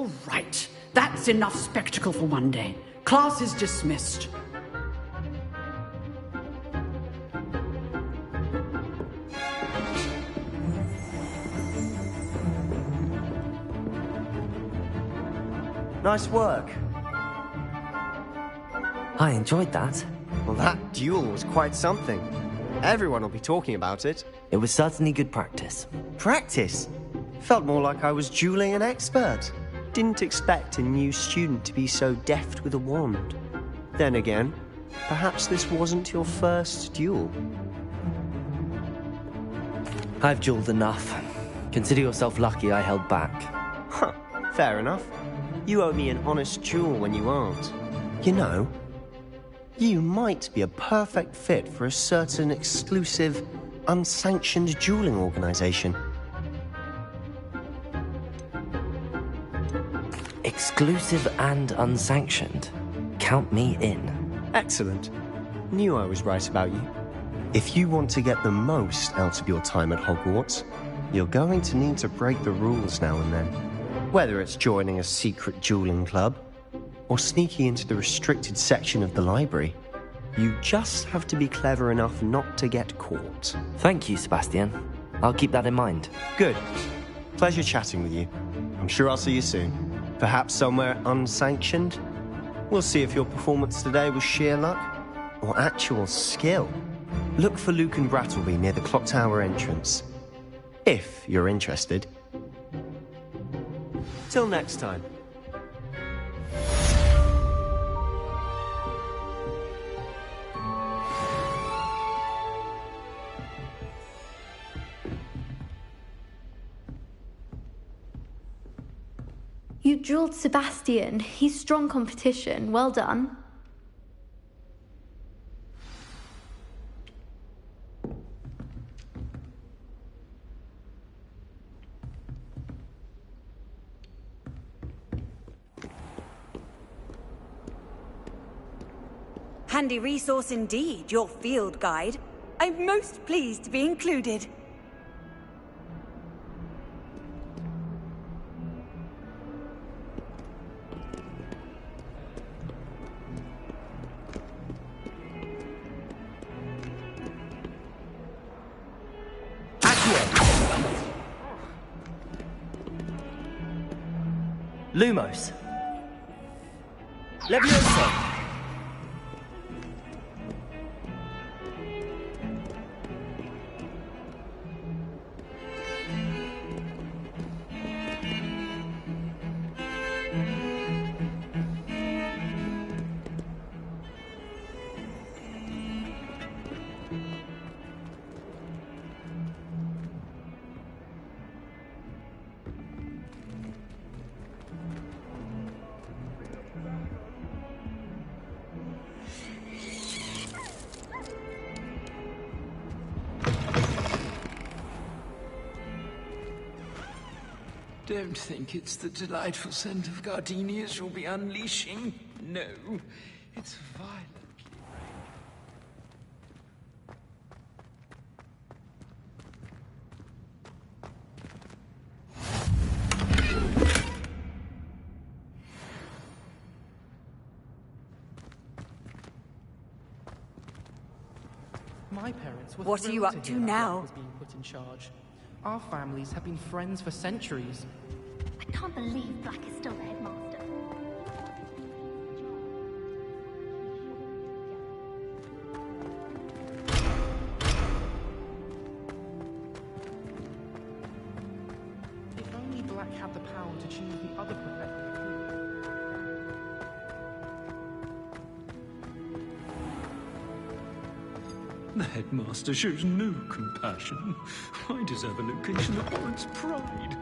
All right. That's enough spectacle for one day. Class is dismissed. Nice work. I enjoyed that. Well, that duel was quite something. Everyone will be talking about it. It was certainly good practice. Practice? Felt more like I was dueling an expert. Didn't expect a new student to be so deft with a wand. Then again, perhaps this wasn't your first duel. I've dueled enough. Consider yourself lucky I held back. Huh, fair enough. You owe me an honest duel when you aren't. You know, you might be a perfect fit for a certain exclusive, unsanctioned dueling organization. Exclusive and unsanctioned. Count me in. Excellent. Knew I was right about you. If you want to get the most out of your time at Hogwarts, you're going to need to break the rules now and then. Whether it's joining a secret dueling club, or sneaking into the restricted section of the library, you just have to be clever enough not to get caught. Thank you, Sebastian. I'll keep that in mind. Good. Pleasure chatting with you. I'm sure I'll see you soon. Perhaps somewhere unsanctioned? We'll see if your performance today was sheer luck or actual skill. Look for Luke and Brattleby near the clock tower entrance. If you're interested. Till next time. You dueled Sebastian. He's strong competition. Well done. Handy resource indeed, your field guide. I'm most pleased to be included. Lumos. Leviosa. Don't think it's the delightful scent of gardenias you'll be unleashing. No, it's violently My parents were What are you thrilled up to to hear that now? Jack was being put in charge. Our families have been friends for centuries. I can't believe Black is still the headmaster. If only Black had the power to choose the other professor. The headmaster shows no compassion. I deserve a location that warrants pride.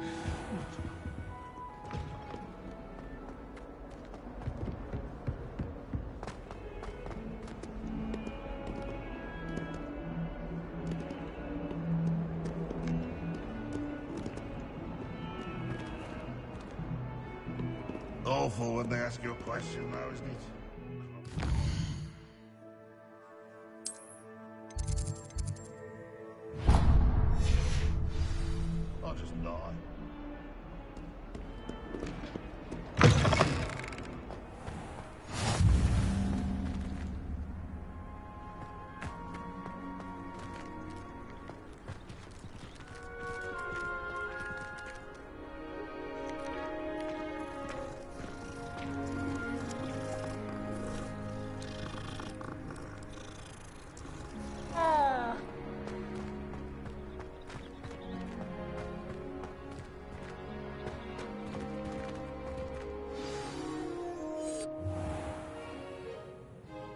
Awful when they ask you a question, though, isn't it? I'll just die.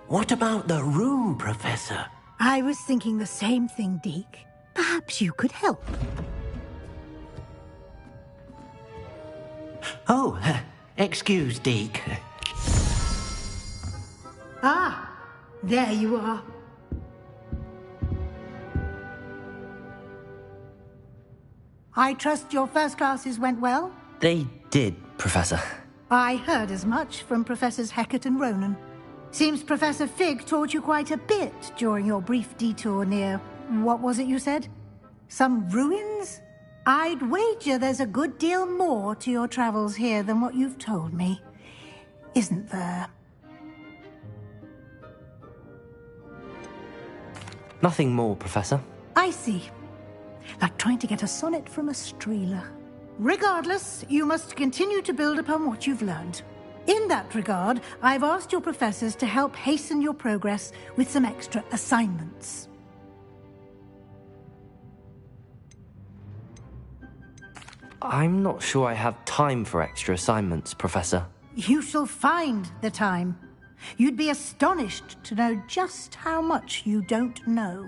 What about the room, Professor? I was thinking the same thing, Deke. Perhaps you could help. Oh, excuse, Deke. Ah, there you are. I trust your first classes went well? They did, Professor. I heard as much from Professors Hecat and Ronan. Seems Professor Fig taught you quite a bit during your brief detour near... what was it you said? Some ruins? I'd wager there's a good deal more to your travels here than what you've told me. Isn't there? Nothing more, Professor. I see. Like trying to get a sonnet from a streeler. Regardless, you must continue to build upon what you've learned. In that regard, I've asked your professors to help hasten your progress with some extra assignments. I'm not sure I have time for extra assignments, Professor. You shall find the time. You'd be astonished to know just how much you don't know.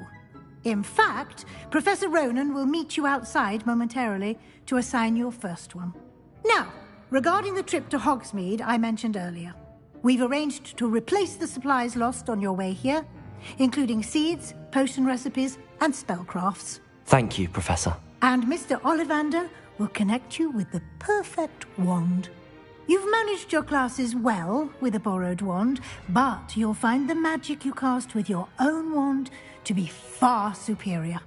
In fact, Professor Ronan will meet you outside momentarily to assign your first one. Now, regarding the trip to Hogsmeade I mentioned earlier, we've arranged to replace the supplies lost on your way here, including seeds, potion recipes, and spellcrafts. Thank you, Professor. And Mr. Ollivander will connect you with the perfect wand. You've managed your classes well with a borrowed wand, but you'll find the magic you cast with your own wand to be far superior.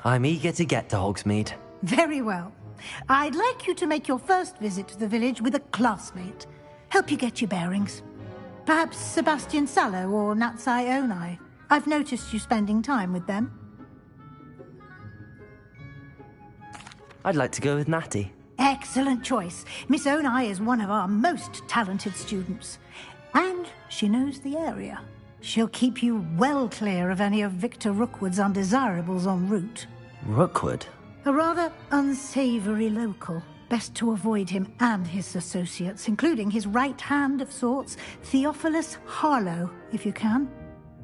I'm eager to get to Hogsmeade. Very well. I'd like you to make your first visit to the village with a classmate. Help you get your bearings. Perhaps Sebastian Sallow or Natsai Onai. I've noticed you spending time with them. I'd like to go with Natty. Excellent choice. Miss Onai is one of our most talented students. And she knows the area. She'll keep you well clear of any of Victor Rookwood's undesirables en route. Rookwood? A rather unsavoury local. Best to avoid him and his associates, including his right hand of sorts, Theophilus Harlow, if you can.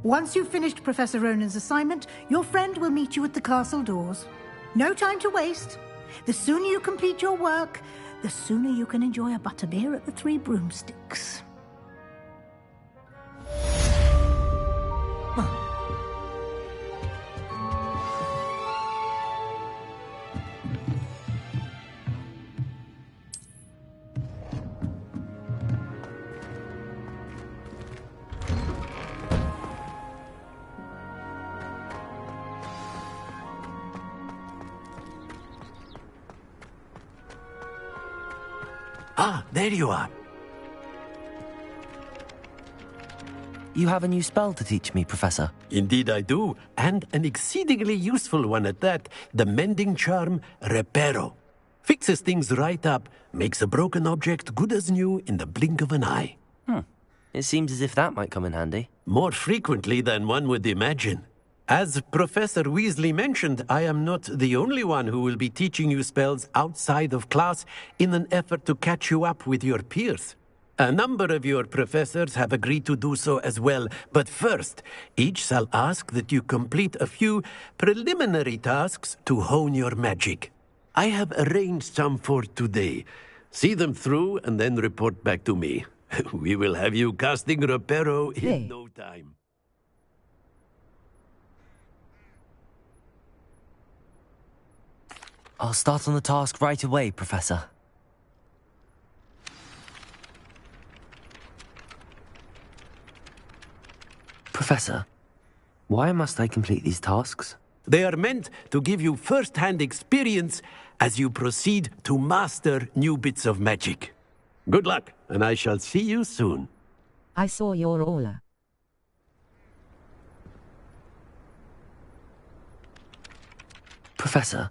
Once you've finished Professor Ronan's assignment, your friend will meet you at the castle doors. No time to waste. The sooner you complete your work, the sooner you can enjoy a butterbeer at the Three Broomsticks. Ah, there you are. You have a new spell to teach me, Professor. Indeed I do, and an exceedingly useful one at that. The mending charm, Reparo. Fixes things right up, makes a broken object good as new in the blink of an eye. It seems as if that might come in handy. More frequently than one would imagine. As Professor Weasley mentioned, I am not the only one who will be teaching you spells outside of class in an effort to catch you up with your peers. A number of your professors have agreed to do so as well, but first, each shall ask that you complete a few preliminary tasks to hone your magic. I have arranged some for today. See them through and then report back to me. We will have you casting Reparo in no time. I'll start on the task right away, Professor. Professor, why must I complete these tasks? They are meant to give you first-hand experience as you proceed to master new bits of magic. Good luck, and I shall see you soon. I saw your aura. Professor,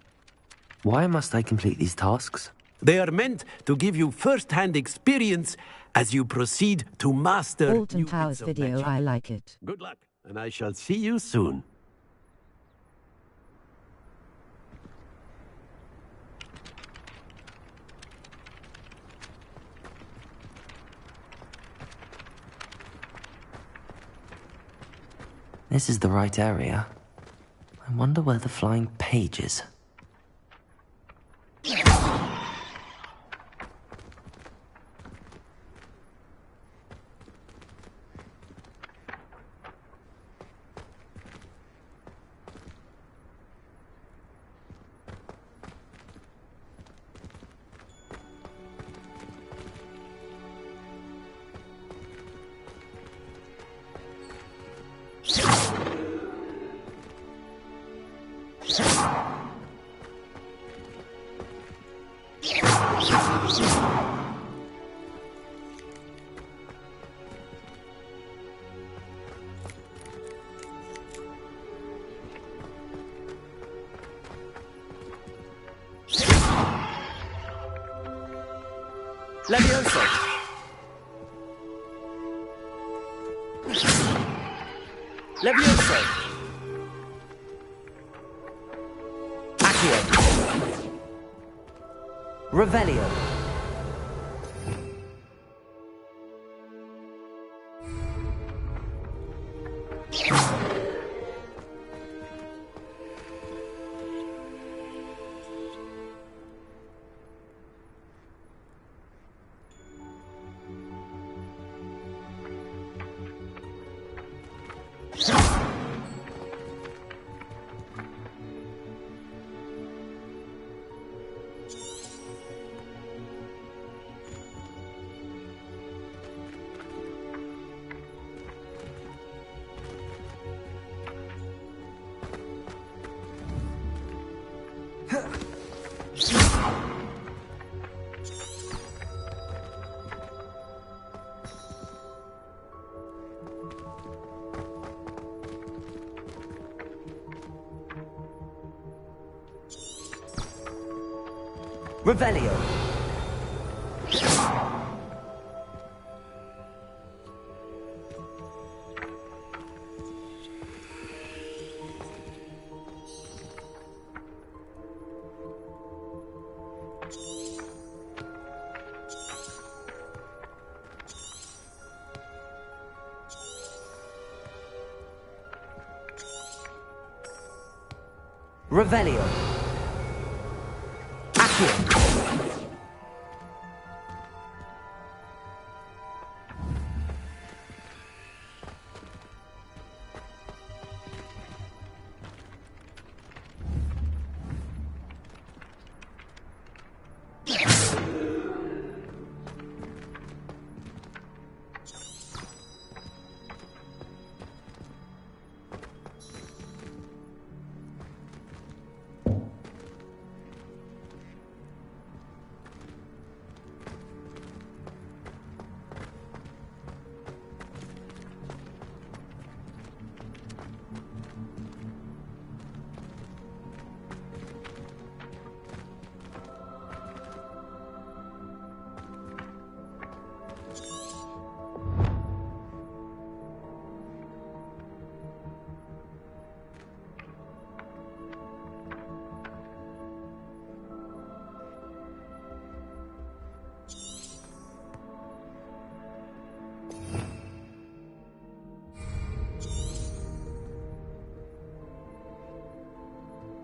why must I complete these tasks? They are meant to give you first-hand experience as you proceed to master Alton Towers video, magic. I like it. Good luck, and I shall see you soon. This is the right area. I wonder where the flying page is. Levioso! Levioso! Accio! Revelio! Revelio! Revelio! Accio!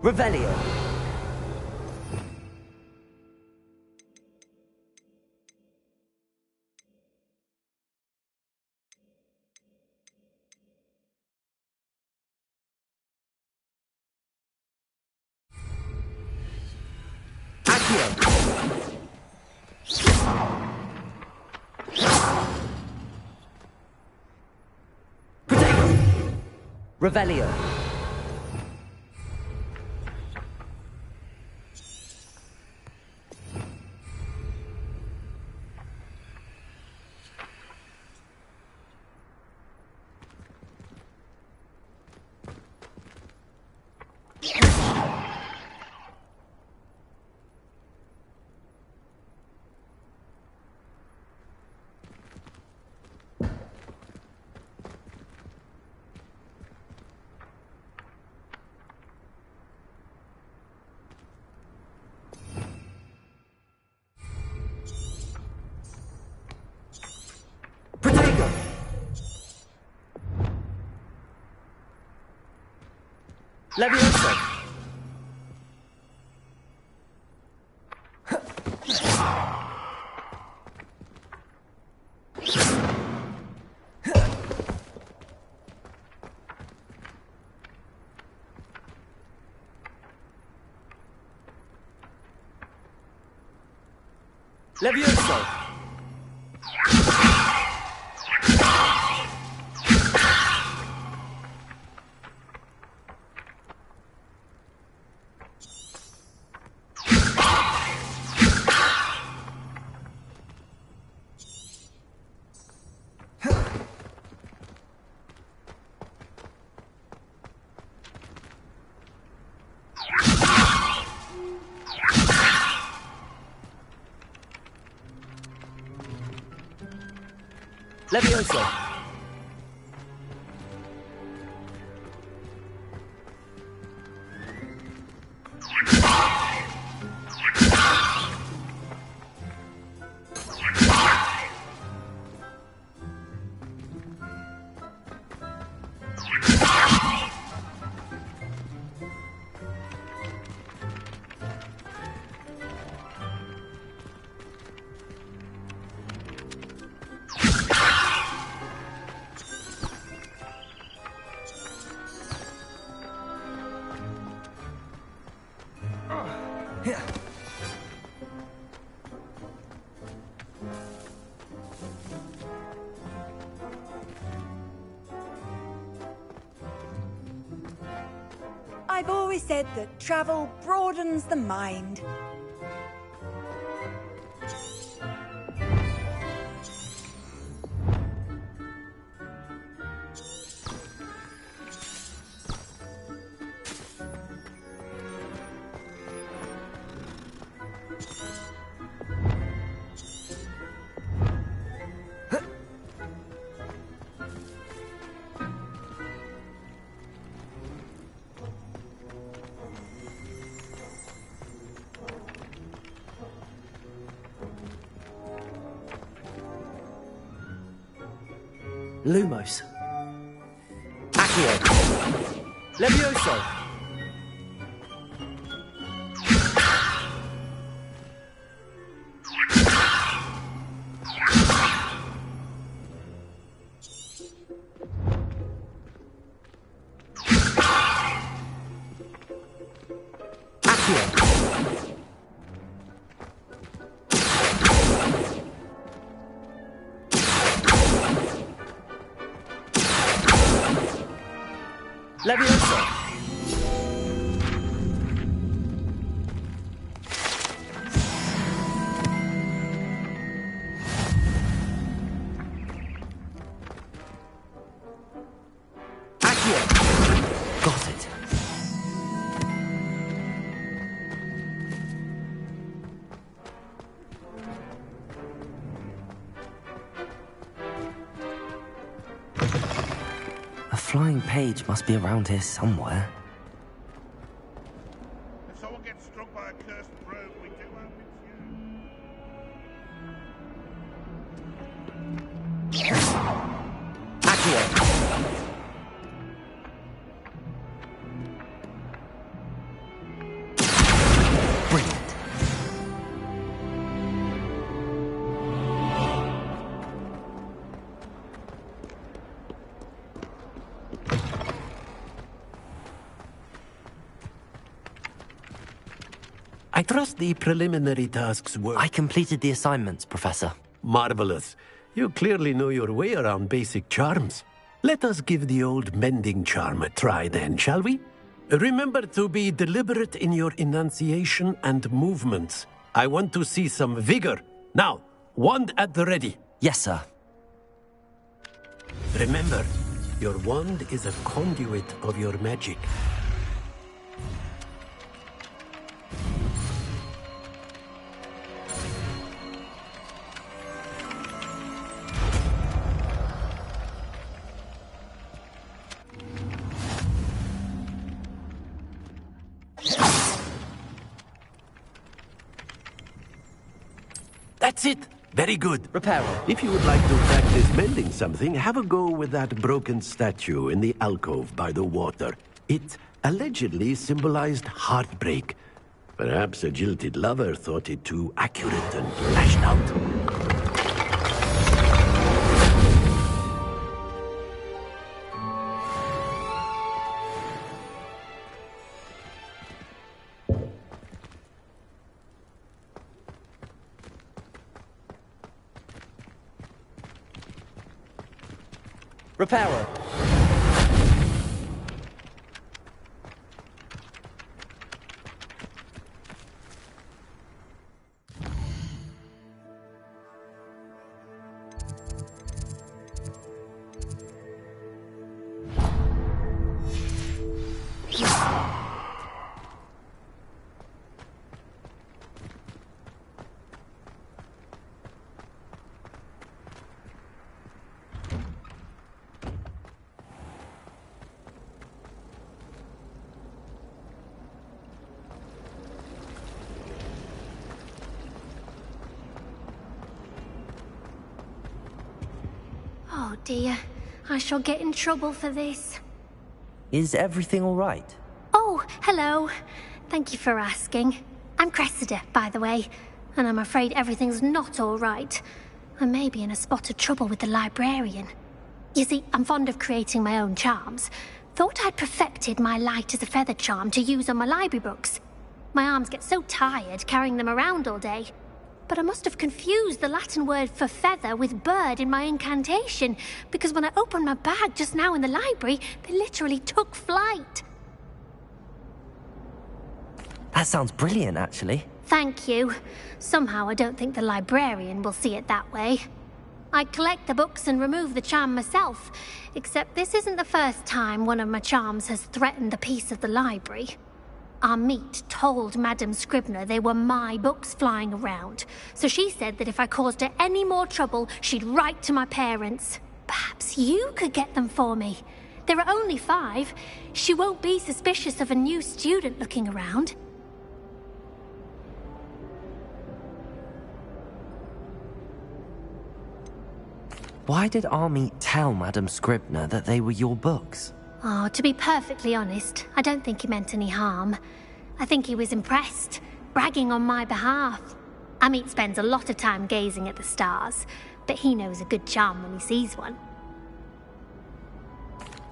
Revelio! Accio! Protego! Revelio! Levioso! Levioso! Levioso! I've always said that travel broadens the mind. Lumos. Accio. Levioso. Levioso! Accio! Got it. A flying page must be around here somewhere. If someone gets struck by a cursed rogue, we do hope it's you. Accio! Brilliant. I trust the preliminary tasks were... I completed the assignments, Professor. Marvelous. You clearly know your way around basic charms. Let us give the old mending charm a try then, shall we? Remember to be deliberate in your enunciation and movements. I want to see some vigor. Now, wand at the ready. Yes, sir. Remember, your wand is a conduit of your magic. That's it. Very good. Repair. If you would like to practice mending something, have a go with that broken statue in the alcove by the water. It allegedly symbolized heartbreak. Perhaps a jilted lover thought it too accurate and lashed out. Repairer! Oh dear, I shall get in trouble for this. Is everything all right? Oh, hello. Thank you for asking. I'm Cressida, by the way, and I'm afraid everything's not all right. I may be in a spot of trouble with the librarian. You see, I'm fond of creating my own charms. Thought I'd perfected my light as a feather charm to use on my library books. My arms get so tired carrying them around all day. But I must have confused the Latin word for feather with bird in my incantation, because when I opened my bag just now in the library, they literally took flight. That sounds brilliant, actually. Thank you. Somehow I don't think the librarian will see it that way. I collect the books and remove the charm myself, except this isn't the first time one of my charms has threatened the peace of the library. Our meet told Madame Scribner they were my books flying around, so she said that if I caused her any more trouble, she'd write to my parents. Perhaps you could get them for me. There are only 5. She won't be suspicious of a new student looking around. Why did Army tell Madame Scribner that they were your books? Oh, to be perfectly honest, I don't think he meant any harm. I think he was impressed, bragging on my behalf. Amit spends a lot of time gazing at the stars, but he knows a good charm when he sees one.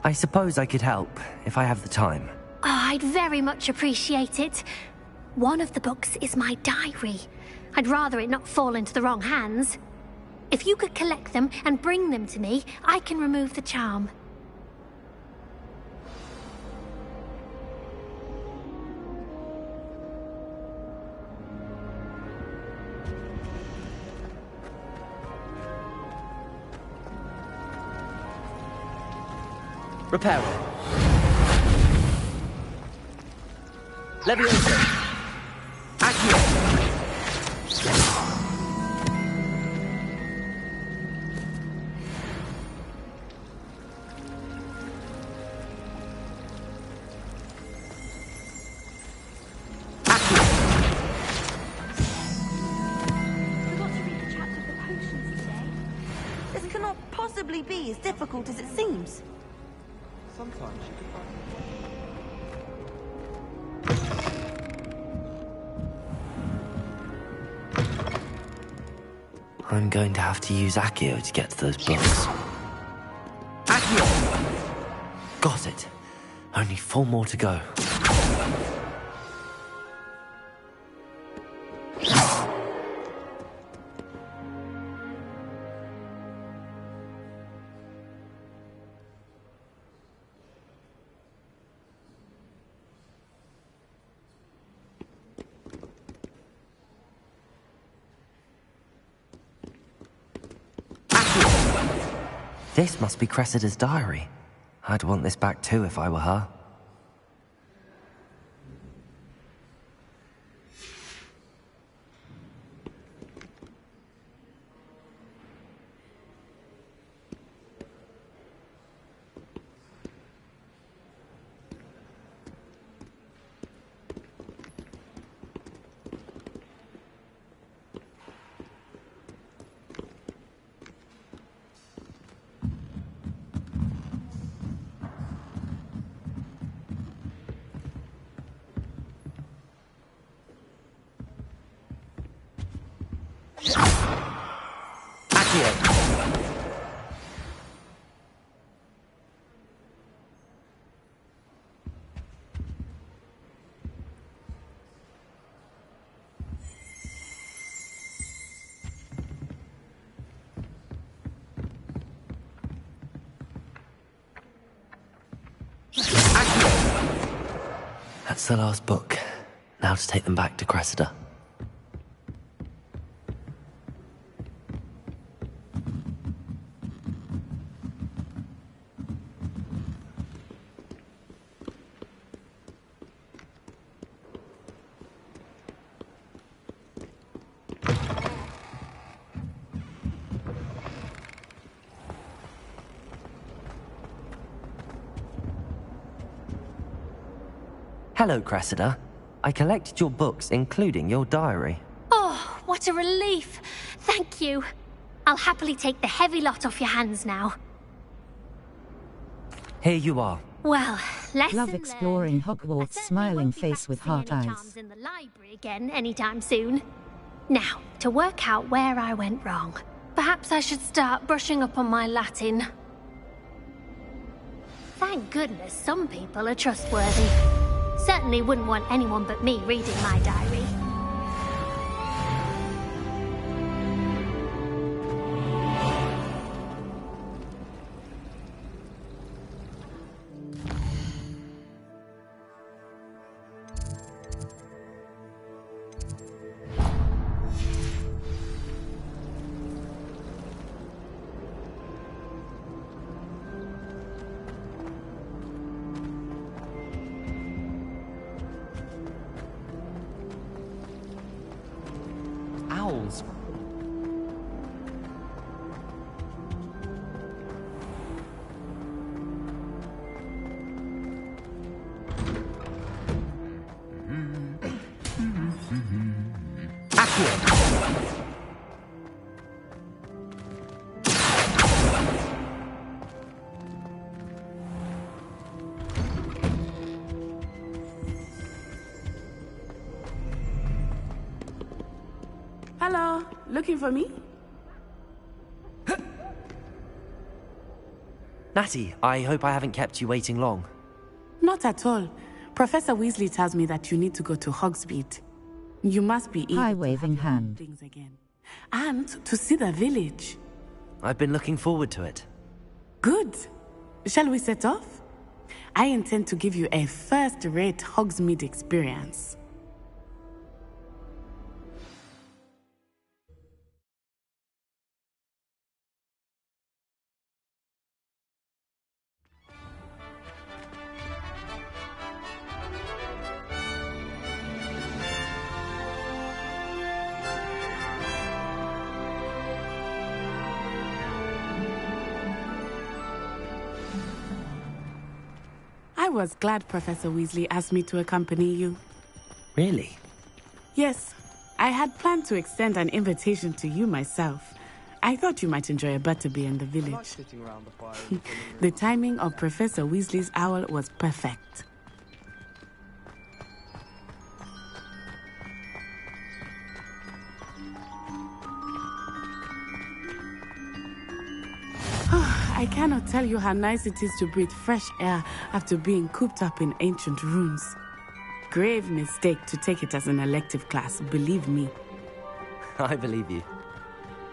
I suppose I could help, if I have the time. Oh, I'd very much appreciate it. One of the books is my diary. I'd rather it not fall into the wrong hands. If you could collect them and bring them to me, I can remove the charm. Repairer. Leviosa. Accio. This cannot possibly be as difficult as it seems. Sometimes you can I'm going to have to use Accio to get to those books. Accio! Got it. Only 4 more to go. This must be Cressida's diary. I'd want this back too if I were her. Accio. That's the last book. Now to take them back to Cressida. Hello, Cressida. I collected your books, including your diary. Oh, what a relief. Thank you. I'll happily take the heavy lot off your hands now. Here you are. Well, lesson Love exploring learned. Hogwarts, smiling face with heart Any eyes. charms in the library again anytime soon. Now, to work out where I went wrong. Perhaps I should start brushing up on my Latin. Thank goodness some people are trustworthy. Certainly wouldn't want anyone but me reading my diary. Owls. Hello, looking for me? Natty, I hope I haven't kept you waiting long. Not at all. Professor Weasley tells me that you need to go to Hogsmeade. You must be eager High to waving have your hand. things again. And to see the village. I've been looking forward to it. Good. Shall we set off? I intend to give you a first-rate Hogsmeade experience. I was glad Professor Weasley asked me to accompany you. Really? Yes, I had planned to extend an invitation to you myself. I thought you might enjoy a butterbeer in the village. The timing of Professor Weasley's owl was perfect. I cannot tell you how nice it is to breathe fresh air after being cooped up in ancient rooms. Grave mistake to take it as an elective class, believe me. I believe you.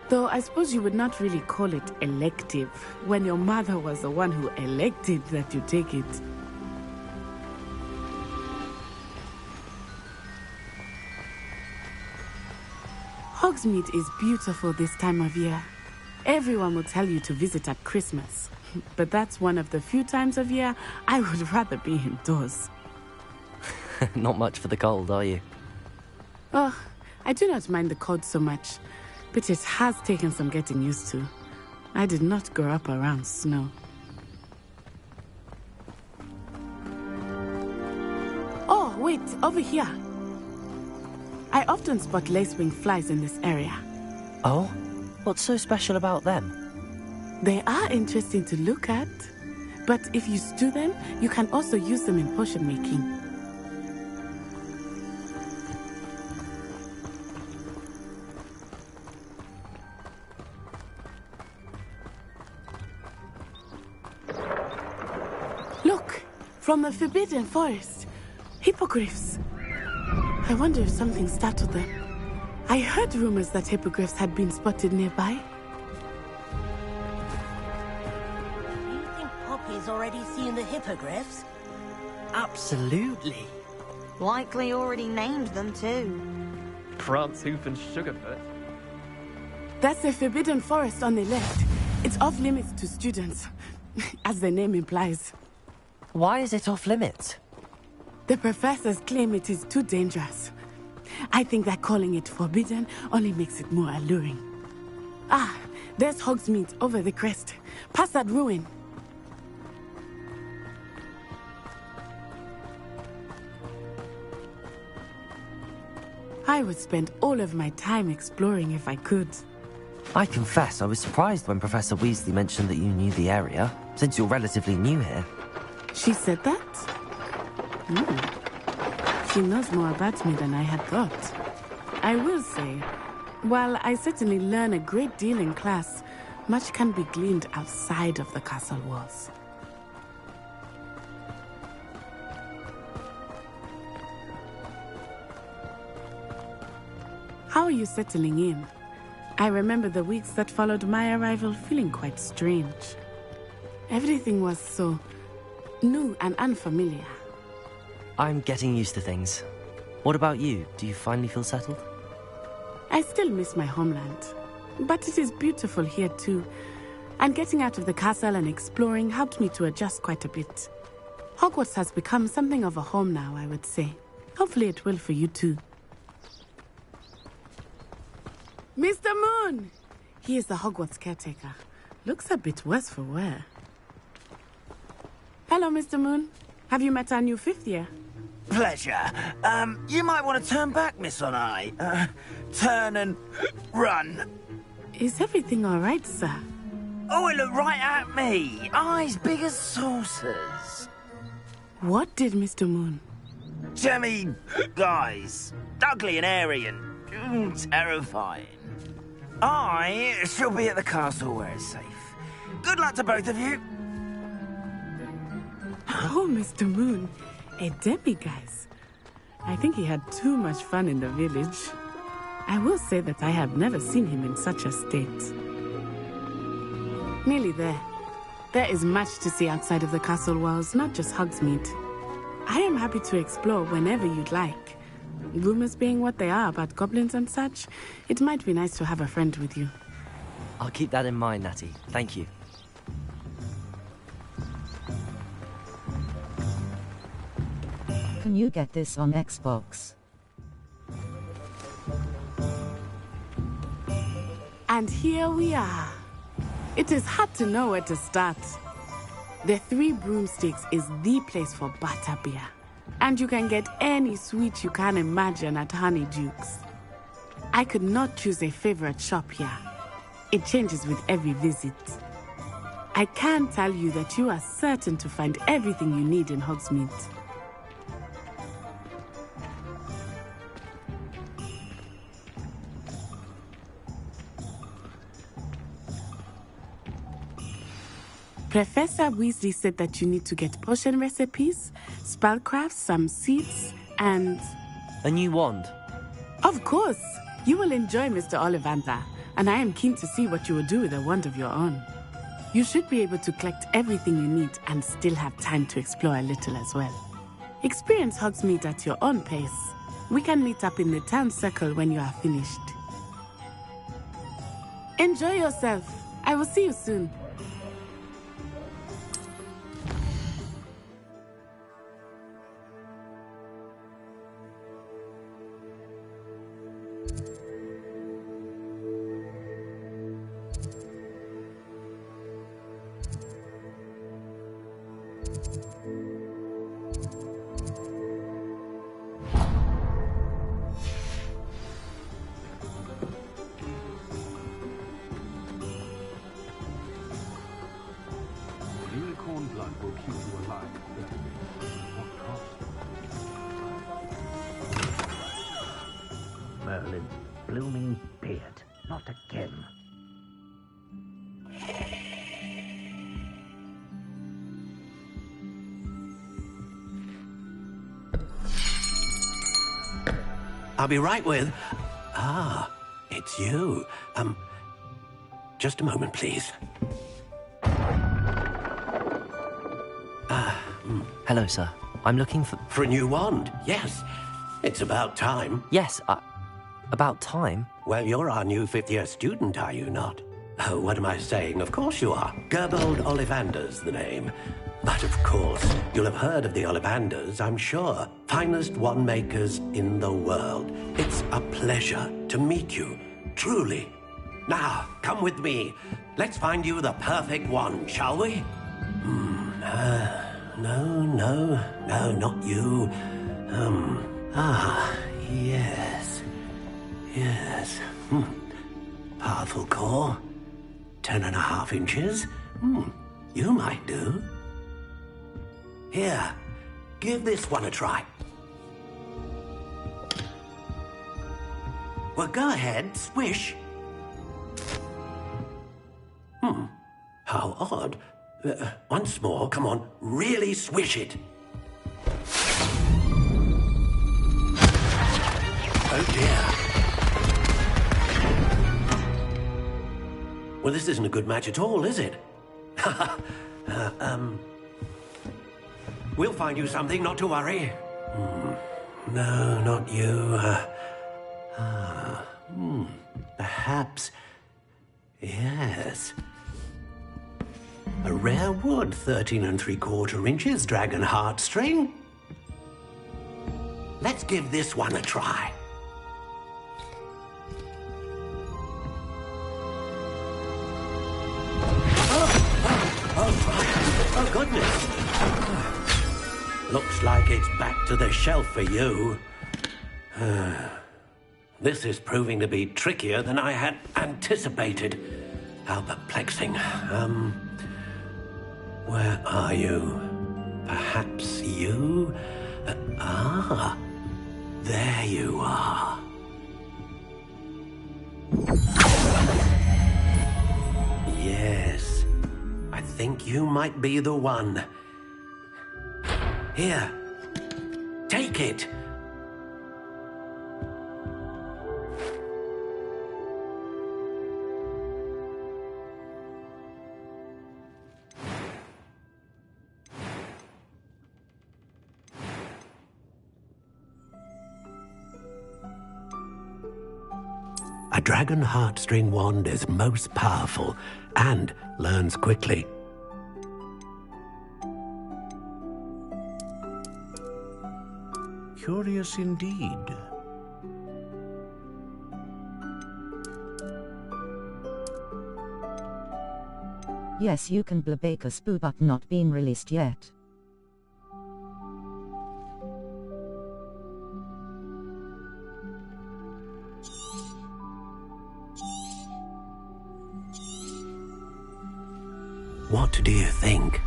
Though I suppose you would not really call it elective when your mother was the one who elected that you take it. Hogsmeade is beautiful this time of year. Everyone will tell you to visit at Christmas, but that's one of the few times of year I would rather be indoors. Not much for the cold, are you? Oh, I do not mind the cold so much, but it has taken some getting used to. I did not grow up around snow. Oh, wait, over here. I often spot lacewing flies in this area. Oh? What's so special about them? They are interesting to look at, but if you stew them, you can also use them in potion making. From the Forbidden Forest. Hippogriffs. I wonder if something startled them. I heard rumors that hippogriffs had been spotted nearby. Do you think Poppy's already seen the hippogriffs? Absolutely. Likely already named them too. Prance, Hoof and Sugarfoot. That's the Forbidden Forest on the left. It's off limits to students, as the name implies. Why is it off limits? The professors claim it is too dangerous. I think that calling it forbidden only makes it more alluring. Ah, there's Hogsmeade over the crest. Past that ruin. I would spend all of my time exploring if I could. I confess I was surprised when Professor Weasley mentioned that you knew the area, since you're relatively new here. She said that? She knows more about me than I had thought. I will say, while I certainly learn a great deal in class, much can be gleaned outside of the castle walls. How are you settling in? I remember the weeks that followed my arrival feeling quite strange. Everything was so new and unfamiliar. I'm getting used to things. What about you? Do you finally feel settled? I still miss my homeland, but it is beautiful here too. And getting out of the castle and exploring helped me to adjust quite a bit. Hogwarts has become something of a home now, I would say. Hopefully it will for you too. Mr. Moon! He is the Hogwarts caretaker. Looks a bit worse for wear. Hello, Mr. Moon. Have you met our new fifth year? Pleasure. You might want to turn back, Miss On-Eye. Turn and run. Is everything all right, sir? Oh, it looked right at me. Eyes big as saucers. What did Mr. Moon? Jemmy guys. Ugly and airy and terrifying. I shall be at the castle where it's safe. Good luck to both of you. Oh, Mr. Moon, a demiguise. I think he had too much fun in the village. I will say that I have never seen him in such a state. Nearly there. There is much to see outside of the castle walls, not just Hogsmeade. I am happy to explore whenever you'd like. Rumors being what they are about goblins and such, it might be nice to have a friend with you. I'll keep that in mind, Natty. Thank you. Can you get this on Xbox? And here we are. It is hard to know where to start. The Three Broomsticks is the place for butterbeer. And you can get any sweet you can imagine at Honeydukes. I could not choose a favorite shop here. It changes with every visit. I can tell you that you are certain to find everything you need in Hogsmeade. Professor Weasley said that you need to get potion recipes, spellcrafts, some seeds, and... A new wand? Of course! You will enjoy Mr. Ollivander, and I am keen to see what you will do with a wand of your own. You should be able to collect everything you need and still have time to explore a little as well. Experience Hogsmeade at your own pace. We can meet up in the town circle when you are finished. Enjoy yourself. I will see you soon. Unicorn blood will keep you alive. What cost? Merlin, blooming beard, not again. I'll be right with... Ah, it's you. Just a moment, please. Hello, sir. I'm looking for... For a new wand, yes. It's about time. Yes, about time? Well, you're our new fifth-year student, are you not? Oh, what am I saying? Of course you are. Gerbold Ollivander's the name. But of course, you'll have heard of the Ollivanders, I'm sure. Finest wand makers in the world. It's a pleasure to meet you, truly. Now, come with me. Let's find you the perfect wand, shall we? No, not you. Yes. Powerful core. 10.5 inches. You might do. Here, give this one a try. Well, go ahead, swish. How odd. Once more, come on, really swish it. Oh dear. Well, this isn't a good match at all, is it? We'll find you something, not to worry. No, not you. Perhaps... Yes. A rare wood, 13 3/4 inches, dragon heartstring. Let's give this one a try. Oh, goodness. Looks like it's back to the shelf for you. This is proving to be trickier than I had anticipated. How perplexing. Where are you? Perhaps you? There you are. Yes, I think you might be the one. Here, take it. A dragon heartstring wand is most powerful and learns quickly. Curious indeed. Yes, you can Blabake a spoo, but not been released yet. What do you think?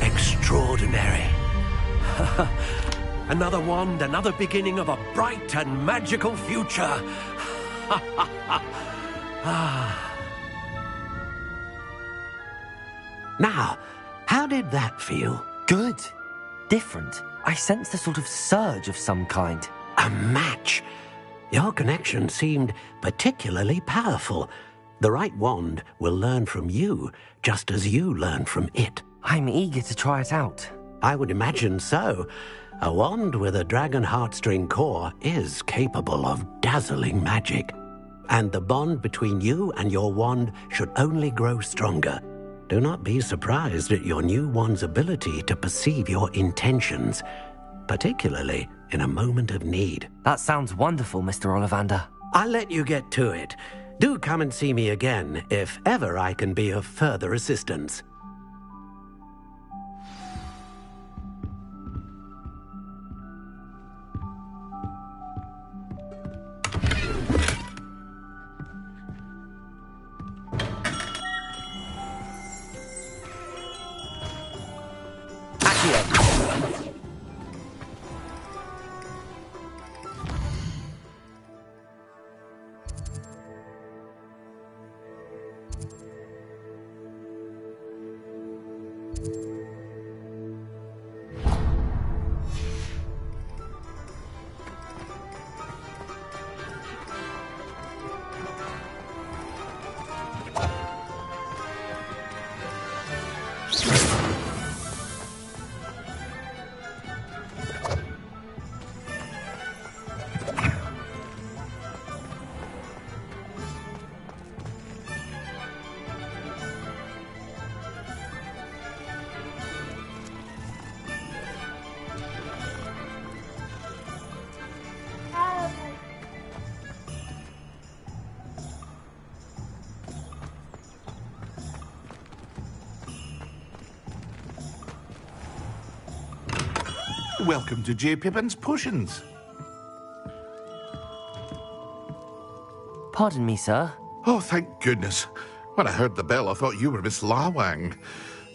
Extraordinary. Another wand, another beginning of a bright and magical future. Now, how did that feel? Good. Different. I sensed a sort of surge of some kind. A match. Your connection seemed particularly powerful. The right wand will learn from you, just as you learn from it. I'm eager to try it out. I would imagine so. A wand with a dragon heartstring core is capable of dazzling magic. And the bond between you and your wand should only grow stronger. Do not be surprised at your new wand's ability to perceive your intentions, particularly in a moment of need. That sounds wonderful, Mr. Ollivander. I'll let you get to it. Do come and see me again if ever I can be of further assistance. Welcome to J. Pippin's Potions. Pardon me, sir. Oh, thank goodness. When I heard the bell, I thought you were Miss Lawang.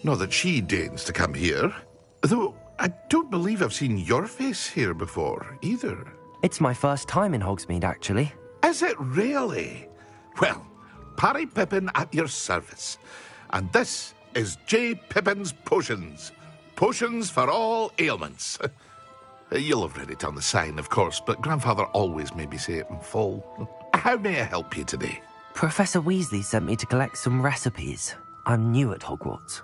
Not that she deigns to come here. Though I don't believe I've seen your face here before, either. It's my first time in Hogsmeade, actually. Is it really? Well, Parry Pippin at your service. And this is J. Pippin's Potions. Potions for all ailments. You'll have read it on the sign, of course, but Grandfather always made me say it in full. How may I help you today? Professor Weasley sent me to collect some recipes. I'm new at Hogwarts.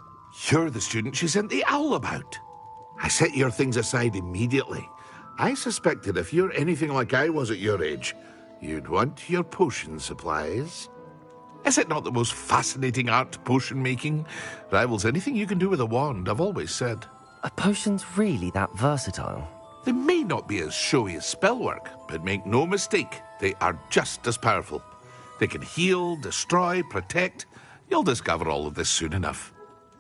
You're the student she sent the owl about. I set your things aside immediately. I suspected if you're anything like I was at your age, you'd want your potion supplies. Is it not the most fascinating art, potion making? Rivals anything you can do with a wand, I've always said. Are potions really that versatile? They may not be as showy as spellwork, but make no mistake, they are just as powerful. They can heal, destroy, protect. You'll discover all of this soon enough.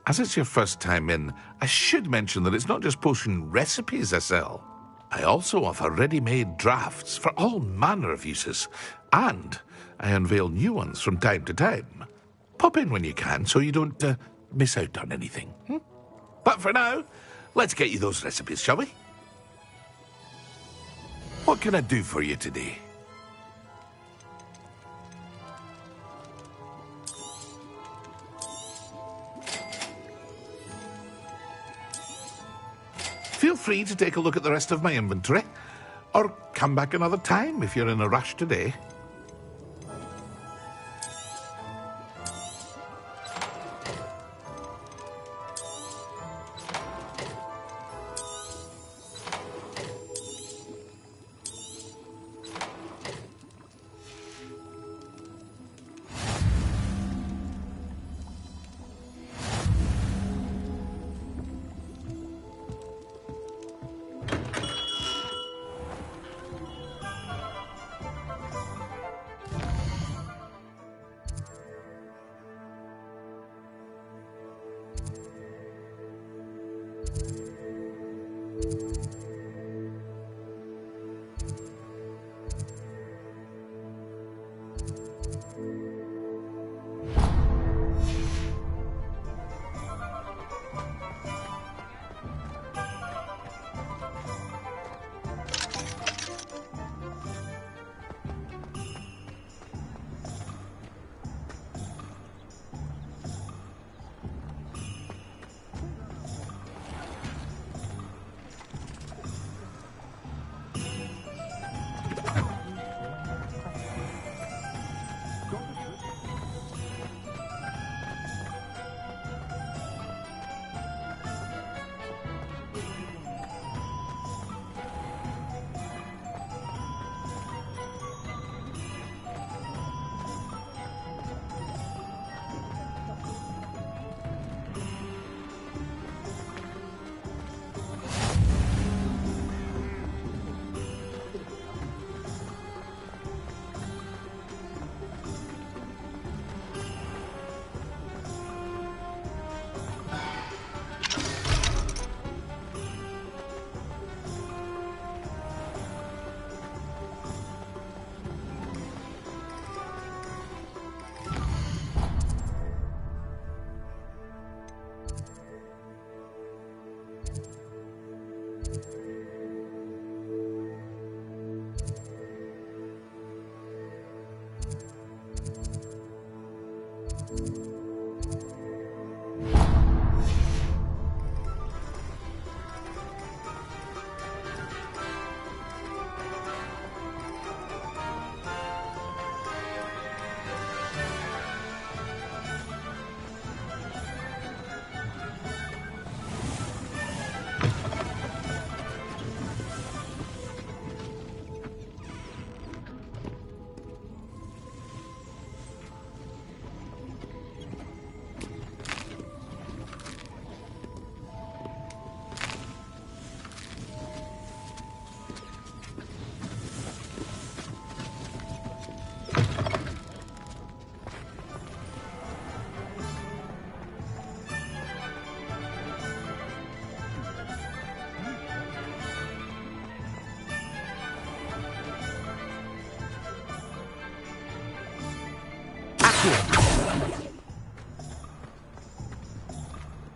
As it's your first time in, I should mention that it's not just potion recipes I sell. I also offer ready-made drafts for all manner of uses, and I unveil new ones from time to time. Pop in when you can so you don't miss out on anything. But for now, let's get you those recipes, shall we? What can I do for you today? Feel free to take a look at the rest of my inventory, or come back another time if you're in a rush today.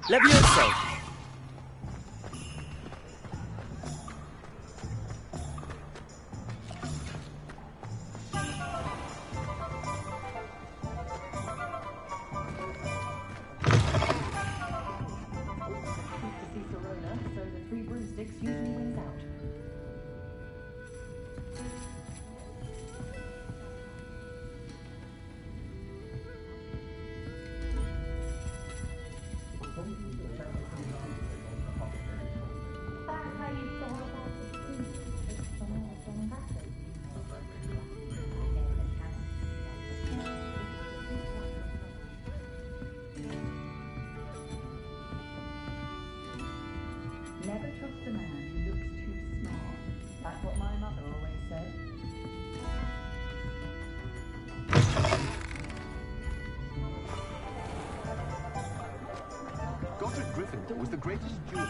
Levioso! Never trust a man who looks too smart. That's what my mother always said. Godric Gryffindor was the greatest jewel.